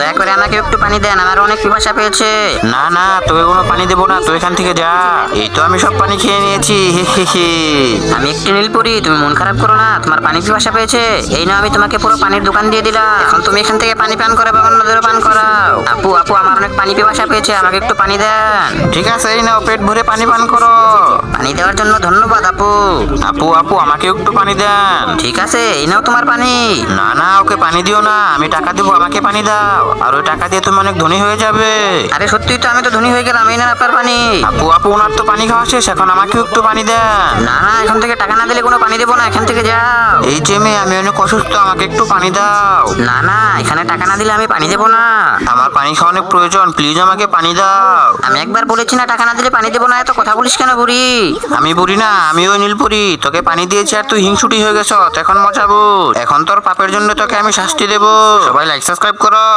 দয়া করে আমাকে একটু পানি দেন, আমার অনেক পিপাসা পেয়েছে। না না, তোকে কোনো পানি দেবো না, তুই এখান থেকে যা। এই তো আমি সব পানি খেয়ে নিয়েছি। হি হি হি। আমি একটু নীলপরি, তুমি মন খারাপ করো না, তোমার পানি পিপাসা পেয়েছে। এই নাও আমি তোমাকে পুরো পানির দোকান দিয়ে দিলাম। এখন তুমি এখান থেকে পানি পান করো বা অন্যদেরও পান করাও। আপু আপু, আমার অনেক পানি পিপাসা পেয়েছে, আমাকে একটু পানি দেন। ঠিক আছে, এই নাও, পেট ভরে পানি পান করো। পানি দেওয়ার জন্য ধন্যবাদ আপু। আপু আপু, আমাকে একটু পানি দেন। ঠিক আছে, এই নাও তোমার পানি। না না, ওকে পানি দিও না, আমি টাকা দিব, আমাকে পানি দাও। আর ওই টাকা দিয়ে তুমি অনেক ধনী হয়ে যাবে। আরে সত্যি তো, আমি তো ধনী হয়ে গেলাম, এই নেন আপনার পানি। আপু আপু, ওনার তো পানি খাওয়া শেষ, এখন আমাকে একটু পানি দেন। না না, এখান থেকে টাকা না দিলে কোনো পানি দেবো না, এখান থেকে যাও। এই যে মেয়ে, আমি অনেক অসুস্থ, আমাকে একটু পানি দাও। না না, এখানে টাকা না দিলে আমি পানি দেবো না। আমার পানি খাওয়া অনেক প্রয়োজন, প্লিজ আমাকে পানি দাও। আমি একবার বলেছি না টাকা না দিলে পানি দেবো না, এত কথা বলিস কেন বুড়ি? আমি বুড়ি না, আমি ওই নীলপুরি, তোকে পানি দিয়েছি আর তুই হিংসুটি হয়ে গেছ, এখন মজা বুঝ। এখন তোর পাপের জন্য তোকে আমি শাস্তি দেবো। সবাই লাইক সাবস্ক্রাইব করো।